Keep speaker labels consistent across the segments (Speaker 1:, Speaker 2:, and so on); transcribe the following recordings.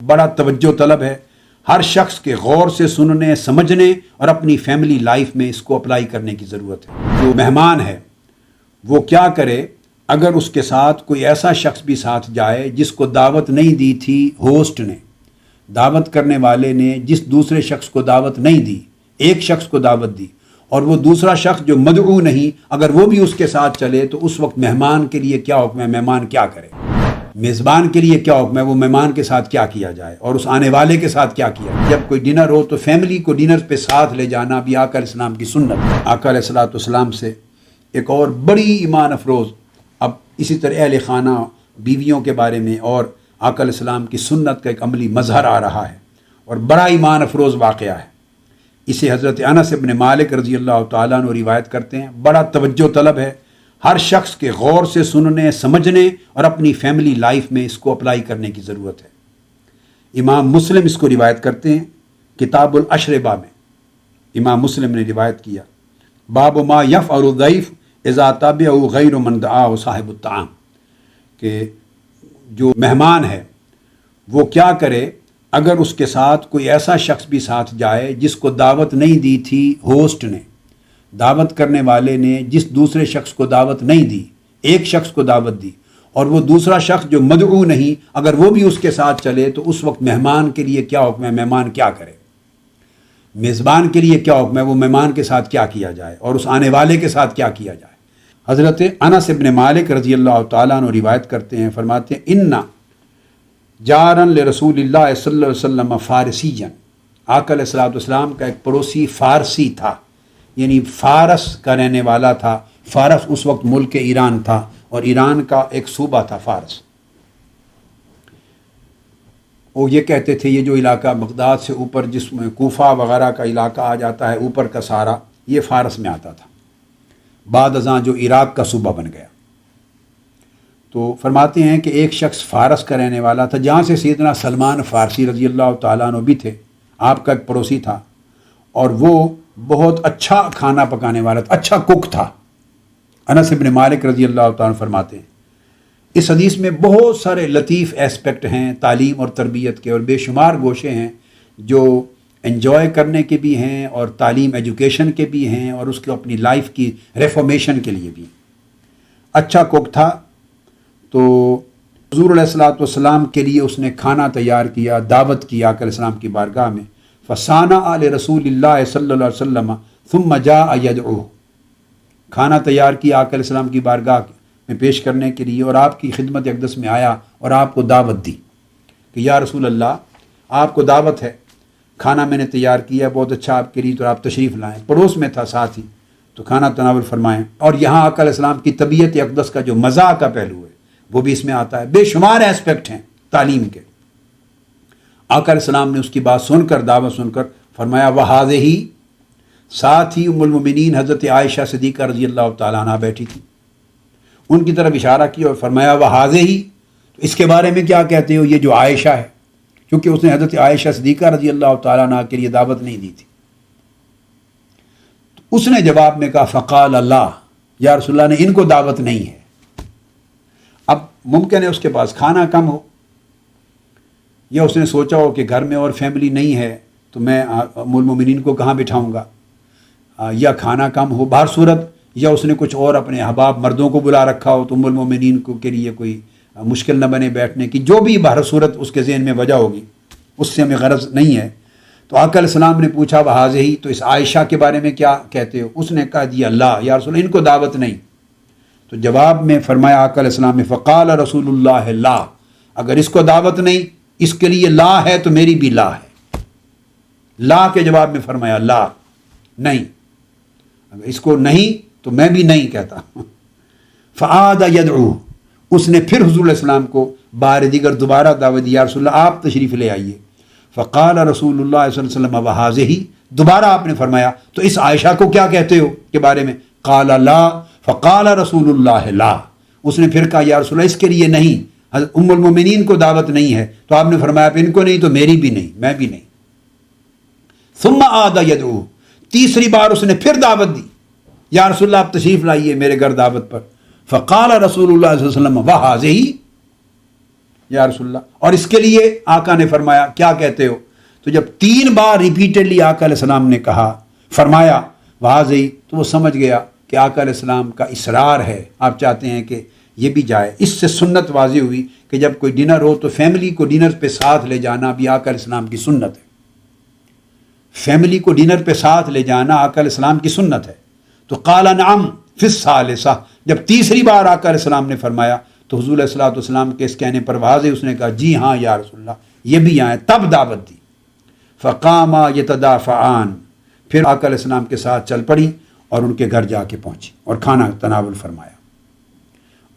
Speaker 1: بڑا توجہ طلب ہے، ہر شخص کے غور سے سننے، سمجھنے اور اپنی فیملی لائف میں اس کو اپلائی کرنے کی ضرورت ہے۔ جو مہمان ہے وہ کیا کرے اگر اس کے ساتھ کوئی ایسا شخص بھی ساتھ جائے جس کو دعوت نہیں دی تھی ہوسٹ نے، دعوت کرنے والے نے جس دوسرے شخص کو دعوت نہیں دی، ایک شخص کو دعوت دی، اور وہ دوسرا شخص جو مدعو نہیں اگر وہ بھی اس کے ساتھ چلے تو اس وقت مہمان کے لیے کیا حکم ہے، مہمان کیا کرے؟ میزبان کے لیے کیا حکم ہے، وہ مہمان کے ساتھ کیا کیا جائے اور اس آنے والے کے ساتھ کیا کیا جائے؟ جب کوئی ڈنر ہو تو فیملی کو ڈنر پہ ساتھ لے جانا بھی آقا علیہ السلام کی سنت ہے۔ آقا علیہ السلام سے ایک اور بڑی ایمان افروز، اب اسی طرح اہل خانہ بیویوں کے بارے میں اور آقا علیہ السلام کی سنت کا ایک عملی مظہر آ رہا ہے اور بڑا ایمان افروز واقعہ ہے۔ اسے حضرت انس بن مالک رضی اللہ تعالیٰ عنہ روایت کرتے ہیں، بڑا توجہ طلب ہے، ہر شخص کے غور سے سننے، سمجھنے اور اپنی فیملی لائف میں اس کو اپلائی کرنے کی ضرورت ہے۔ امام مسلم اس کو روایت کرتے ہیں کتاب الاشربہ میں، امام مسلم نے روایت کیا، باب ما یفعل الضیف اذا تبعه غیر من دعاه صاحب الطعام، کہ جو مہمان ہے وہ کیا کرے اگر اس کے ساتھ کوئی ایسا شخص بھی ساتھ جائے جس کو دعوت نہیں دی تھی ہوسٹ نے، دعوت کرنے والے نے جس دوسرے شخص کو دعوت نہیں دی، ایک شخص کو دعوت دی، اور وہ دوسرا شخص جو مدعو نہیں اگر وہ بھی اس کے ساتھ چلے تو اس وقت مہمان کے لیے کیا حکم ہے، مہمان کیا کرے؟ میزبان کے لیے کیا حکم ہے، وہ مہمان کے ساتھ کیا کیا جائے اور اس آنے والے کے ساتھ کیا کیا جائے؟ حضرت انس بن مالک رضی اللہ تعالیٰ عنہ روایت کرتے ہیں، فرماتے ہیں انا جارن لرسول اللہ صلی اللہ علیہ وسلم فارسی جن، آقا علیہ السلام کا ایک پڑوسی فارسی تھا، یعنی فارس کا رہنے والا تھا۔ فارس اس وقت ملک ایران تھا اور ایران کا ایک صوبہ تھا فارس۔ وہ یہ کہتے تھے یہ جو علاقہ بغداد سے اوپر جس میں کوفہ وغیرہ کا علاقہ آ جاتا ہے اوپر کا سارا، یہ فارس میں آتا تھا، بعد ازاں جو عراق کا صوبہ بن گیا۔ تو فرماتے ہیں کہ ایک شخص فارس کا رہنے والا تھا، جہاں سے سیدنا سلمان فارسی رضی اللہ تعالیٰ عنہ بھی تھے، آپ کا ایک پڑوسی تھا، اور وہ بہت اچھا کھانا پکانے والا تھا، اچھا کک تھا۔ انس بن مالک رضی اللہ تعالیٰ عنہ فرماتے ہیں اس حدیث میں بہت سارے لطیف ایسپیکٹ ہیں تعلیم اور تربیت کے، اور بے شمار گوشے ہیں جو انجوائے کرنے کے بھی ہیں اور تعلیم ایجوکیشن کے بھی ہیں اور اس کو اپنی لائف کی ریفارمیشن کے لیے بھی۔ اچھا کک تھا تو حضور علیہ السلام کے لیے اس نے کھانا تیار کیا، دعوت کی آقا علیہ السلام کی بارگاہ میں، فصانع لرسول اللہ صلی اللہ علیہ وسلم ثم جاء یدعوہ، کھانا تیار کیا آقا علیہ السلام کی بارگاہ میں پیش کرنے کے لیے، اور آپ کی خدمت اقدس میں آیا اور آپ کو دعوت دی کہ یا رسول اللہ آپ کو دعوت ہے، کھانا میں نے تیار کیا بہت اچھا آپ کے لیے، تو آپ تشریف لائیں۔ پڑوس میں تھا ساتھ ہی، تو کھانا تناول فرمائیں۔ اور یہاں آقا علیہ السلام کی طبیعت اقدس کا جو مزاح کا پہلو ہے وہ بھی اس میں آتا ہے، بے شمار ایسپیکٹ ہیں تعلیم کے۔ آقا علیہ السلام نے اس کی بات سن کر، دعوت سن کر فرمایا وَهَذِهِ، ساتھ ہی ام المؤمنین حضرت عائشہ صدیقہ رضی اللہ تعالیٰ عنہ بیٹھی تھی، ان کی طرف اشارہ کیا اور فرمایا وَهَذِهِ، تو اس کے بارے میں کیا کہتے ہو، یہ جو عائشہ ہے، کیونکہ اس نے حضرت عائشہ صدیقہ رضی اللہ تعالیٰ عنہ کے لیے دعوت نہیں دی تھی۔ تو اس نے جواب میں کہا فقال اللہ، یا رسول اللہ نے ان کو دعوت نہیں ہے۔ اب ممکن ہے اس کے پاس کھانا کم ہو، یا اس نے سوچا ہو کہ گھر میں اور فیملی نہیں ہے تو میں ام المؤمنین کو کہاں بٹھاؤں گا، یا کھانا کم ہو، بہر صورت، یا اس نے کچھ اور اپنے احباب مردوں کو بلا رکھا ہو تو ام المؤمنین کو کے لیے کوئی مشکل نہ بنے بیٹھنے کی، جو بھی بہر صورت اس کے ذہن میں وجہ ہوگی، اس سے ہمیں غرض نہیں ہے۔ تو آقا علیہ السلام نے پوچھا وَهَذِهِ، تو اس عائشہ کے بارے میں کیا کہتے ہو؟ اس نے کہا جی اللہ، یا رسول اللہ ان کو دعوت نہیں۔ تو جواب میں فرمایا آقا علیہ السلام نے فقال رسول اللہ لا، اگر اس کو دعوت نہیں، اس کے لیے لا ہے تو میری بھی لا ہے۔ لا کے جواب میں فرمایا لا، نہیں، اگر اس کو نہیں تو میں بھی نہیں کہتا۔ فعاد یدعو، اس نے پھر حضور علیہ السلام کو بار دیگر دوبارہ دعوت دی، یا رسول اللہ آپ تشریف لے آئیے۔ فقال رسول اللہ صلی اللہ علیہ وسلم وَهَذِهِ، دوبارہ آپ نے فرمایا تو اس عائشہ کو کیا کہتے ہو کے بارے میں؟ قال لا، فقال رسول اللہ لا، اس نے پھر کہا یا رسول اللہ اس کے لیے نہیں، ام المؤمنین کو دعوت نہیں ہے، تو آپ نے فرمایا ان کو نہیں تو میری بھی نہیں، میں بھی نہیں۔ ثم عاد یدعو، تیسری بار اس نے پھر دعوت دی، یا رسول اللہ آپ تشریف لائیے میرے گھر دعوت پر۔ فقال رسول اللہ صلی اللہ علیہ وسلم وَهَذِهِ، یا رسول اللہ، اور اس کے لیے آقا نے فرمایا کیا کہتے ہو؟ تو جب 3 بار ریپیٹڈلی آقا علیہ السلام نے کہا، فرمایا واضح، تو وہ سمجھ گیا کہ آقا علیہ السلام کا اصرار ہے، آپ چاہتے ہیں کہ یہ بھی جائے۔ اس سے سنت واضح ہوئی کہ جب کوئی ڈنر ہو تو فیملی کو ڈنر پہ ساتھ لے جانا بھی آقا علیہ السلام کی سنت ہے۔ فیملی کو ڈنر پہ ساتھ لے جانا آقا علیہ السلام کی سنت ہے۔ تو قال نعم فی الثالثہ، جب تیسری بار آقا علیہ السلام نے فرمایا تو حضور علیہ السلام کے اس کہنے پر واضح اس نے کہا جی ہاں یا رسول اللہ، یہ بھی آئیں، تب دعوت دی۔ فقاما یتدافعان، پھر آقا علیہ السلام کے ساتھ چل پڑی اور ان کے گھر جا کے پہنچی اور کھانا تناول فرمایا۔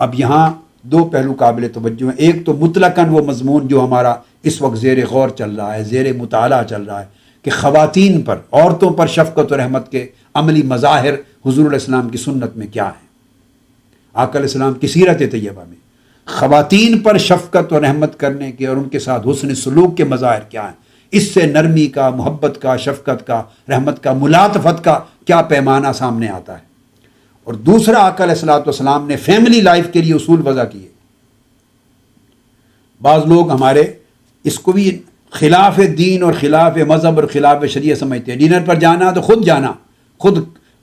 Speaker 1: اب یہاں 2 پہلو قابل توجہ ہیں۔ ایک تو مطلقاً وہ مضمون جو ہمارا اس وقت زیر غور چل رہا ہے، زیر مطالعہ چل رہا ہے، کہ خواتین پر، عورتوں پر شفقت و رحمت کے عملی مظاہر حضور علیہ السلام کی سنت میں کیا ہیں۔ آقا علیہ السلام کی سیرت طیبہ میں خواتین پر شفقت و رحمت کرنے کے اور ان کے ساتھ حسن سلوک کے مظاہر کیا ہیں، اس سے نرمی کا، محبت کا، شفقت کا، رحمت کا، ملاطفت کا کیا پیمانہ سامنے آتا ہے۔ اور دوسرا، آقا علیہ السلام نے فیملی لائف کے لیے اصول وضع کیے۔ بعض لوگ ہمارے اس کو بھی خلاف دین اور خلاف مذہب اور خلاف شریعت سمجھتے ہیں۔ ڈنر پر جانا تو خود جانا، خود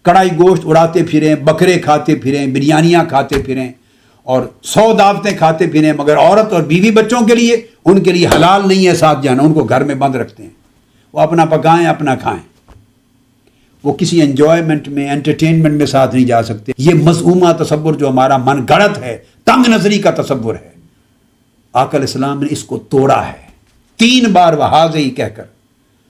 Speaker 1: کڑائی گوشت اڑاتے پھریں، بکرے کھاتے پھریں، بریانیاں کھاتے پھریں اور 100 دعوتیں کھاتے پھریں، مگر عورت اور بیوی بچوں کے لیے، ان کے لیے حلال نہیں ہے ساتھ جانا، ان کو گھر میں بند رکھتے ہیں، وہ اپنا پکائیں اپنا کھائیں، وہ کسی انجوائمنٹ میں، انٹرٹینمنٹ میں ساتھ نہیں جا سکتے۔ یہ مذمومہ تصور جو ہمارا من گڑت ہے، تنگ نظری کا تصور ہے، آقا علیہ السلام نے اس کو توڑا ہے 3 بار وحاظی کہہ کر۔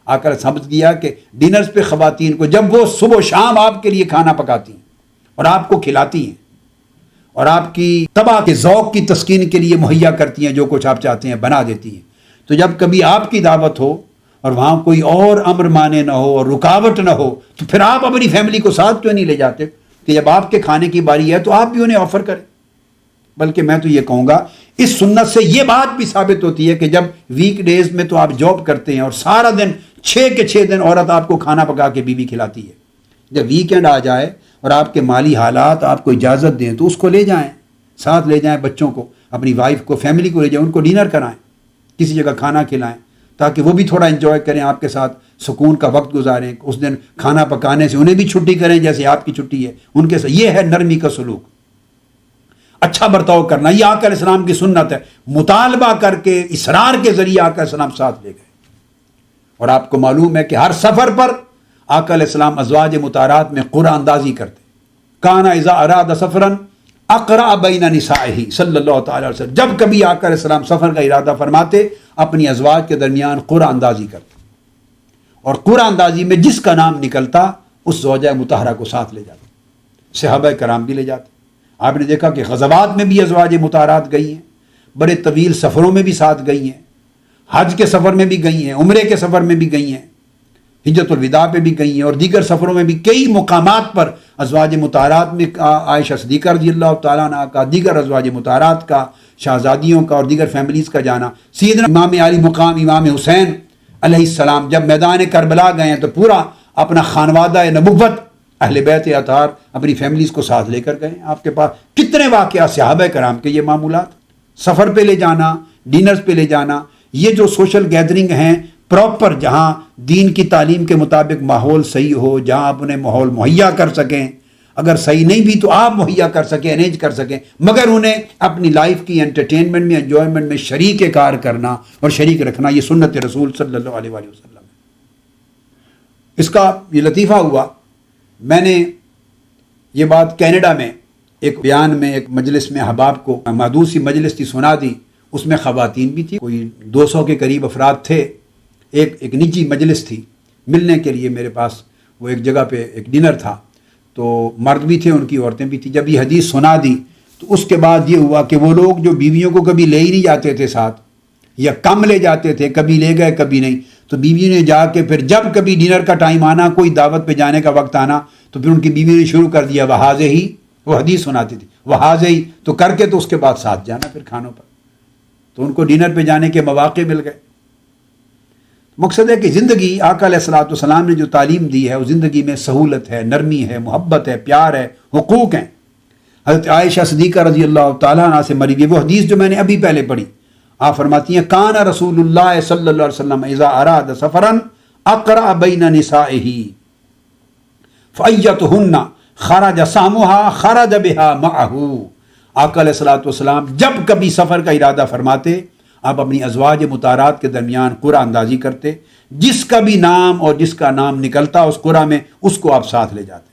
Speaker 1: آقا نے سمجھ دیا کہ ڈنرز پہ خواتین کو، جب وہ صبح و شام آپ کے لیے کھانا پکاتی ہیں اور آپ کو کھلاتی ہیں اور آپ کی طبع کے ذوق کی تسکین کے لیے مہیا کرتی ہیں، جو کچھ آپ چاہتے ہیں بنا دیتی ہیں، تو جب کبھی آپ کی دعوت ہو اور وہاں کوئی اور امر مانے نہ ہو اور رکاوٹ نہ ہو، تو پھر آپ اپنی فیملی کو ساتھ کیوں نہیں لے جاتے کہ جب آپ کے کھانے کی باری ہے تو آپ بھی انہیں آفر کریں؟ بلکہ میں تو یہ کہوں گا، اس سنت سے یہ بات بھی ثابت ہوتی ہے کہ جب ویک ڈیز میں تو آپ جاب کرتے ہیں اور سارا دن 6 کے 6 دن عورت آپ کو کھانا پکا کے بیوی کھلاتی ہے، جب ویکینڈ آ جائے اور آپ کے مالی حالات آپ کو اجازت دیں تو اس کو لے جائیں، ساتھ لے جائیں، بچوں کو، اپنی وائف کو، فیملی کو لے جائیں، ان کو ڈنر کرائیں، کسی جگہ کھانا کھلائیں، تاکہ وہ بھی تھوڑا انجوائے کریں، آپ کے ساتھ سکون کا وقت گزاریں، اس دن کھانا پکانے سے انہیں بھی چھٹی کریں جیسے آپ کی چھٹی ہے ان کے ساتھ۔ یہ ہے نرمی کا سلوک، اچھا برتاؤ کرنا، یہ آقا علیہ السلام کی سنت ہے۔ مطالبہ کر کے، اصرار کے ذریعے آقا علیہ السلام ساتھ لے گئے۔ اور آپ کو معلوم ہے کہ ہر سفر پر آقا علیہ السلام ازواج مطہرات میں قرآن اندازی کرتے۔ کانا اذا اراد سفرا اقرأ بین نسائہ صلی اللہ تعالی علیہ وسلم، جب کبھی آقا علیہ السلام سفر کا ارادہ فرماتے اپنی ازواج کے درمیان قرآن اندازی کرتے، اور قرآن اندازی میں جس کا نام نکلتا اس زوجہ مطہرہ کو ساتھ لے جاتے، صحابہ کرام بھی لے جاتے۔ آپ نے دیکھا کہ غزوات میں بھی ازواج مطہرات گئی ہیں، بڑے طویل سفروں میں بھی ساتھ گئی ہیں، حج کے سفر میں بھی گئی ہیں، عمرے کے سفر میں بھی گئی ہیں، حجت الوداع پہ بھی گئی ہیں، اور دیگر سفروں میں بھی کئی مقامات پر ازواج مطہرات میں عائشہ صدیقہ رضی اللہ تعالیٰ عنہ کا، دیگر ازواج مطہرات کا، شہزادیوں کا اور دیگر فیملیز کا جانا۔ سیدنا امام علی مقام امام حسین علیہ السلام جب میدان کربلا گئے ہیں تو پورا اپنا خانوادہ نبوت، اہل بیت اطہار، اپنی فیملیز کو ساتھ لے کر گئے۔ آپ کے پاس کتنے واقعات صحابہ کرام کے یہ معمولات، سفر پہ لے جانا، ڈنرز پہ لے جانا، یہ جو سوشل گیدرنگ ہیں پراپر، جہاں دین کی تعلیم کے مطابق ماحول صحیح ہو، جہاں آپ انہیں ماحول مہیا کر سکیں، اگر صحیح نہیں بھی تو آپ مہیا کر سکیں، ارینج کر سکیں، مگر انہیں اپنی لائف کی انٹرٹینمنٹ میں، انجوائمنٹ میں شریک کار کرنا اور شریک رکھنا، یہ سنت رسول صلی اللہ علیہ وآلہ وسلم ہے۔ اس کا یہ لطیفہ ہوا، میں نے یہ بات کینیڈا میں ایک بیان میں، ایک مجلس میں احباب کو، محدود سی مجلس تھی، سنا دی، اس میں خواتین بھی تھی، کوئی 200 کے قریب افراد تھے، ایک نجی مجلس تھی، ملنے کے لیے میرے پاس وہ ایک جگہ پہ ایک ڈنر تھا، تو مرد بھی تھے، ان کی عورتیں بھی تھیں۔ جب یہ حدیث سنا دی تو اس کے بعد یہ ہوا کہ وہ لوگ جو بیویوں کو کبھی لے ہی نہیں جاتے تھے ساتھ، یا کم لے جاتے تھے، کبھی لے گئے کبھی نہیں، تو بیوی نے جا کے پھر جب کبھی ڈنر کا ٹائم آنا، کوئی دعوت پہ جانے کا وقت آنا، تو پھر ان کی بیوی نے شروع کر دیا وحاظ ہی، وہ حدیث سناتی تھی، وحاظ ہی، تو کر کے تو اس کے بعد ساتھ جانا پھر کھانوں پر، تو ان کو ڈنر پہ جانے کے مواقع مل گئے۔ مقصد ہے کہ زندگی آقا علیہ الصلوۃ والسلام نے جو تعلیم دی ہے، وہ زندگی میں سہولت ہے، نرمی ہے، محبت ہے، پیار ہے، حقوق ہیں۔ حضرت عائشہ صدیقہ رضی اللہ تعالیٰ عنہ سے مروی ہے وہ حدیث جو میں نے ابھی پہلے پڑھی، آپ فرماتی ہیں کان رسول اللہ صلی اللہ علیہ وسلم اذا اراد سفرن اقرأ بین نسائہ فایتہن خرج سامها خرج بها معه۔ آقا علیہ الصلوۃ والسلام جب کبھی سفر کا ارادہ فرماتے آپ اپنی ازواج مطہرات کے درمیان قرعہ اندازی کرتے، جس کا بھی نام اور جس کا نام نکلتا اس قرعہ میں اس کو آپ ساتھ لے جاتے۔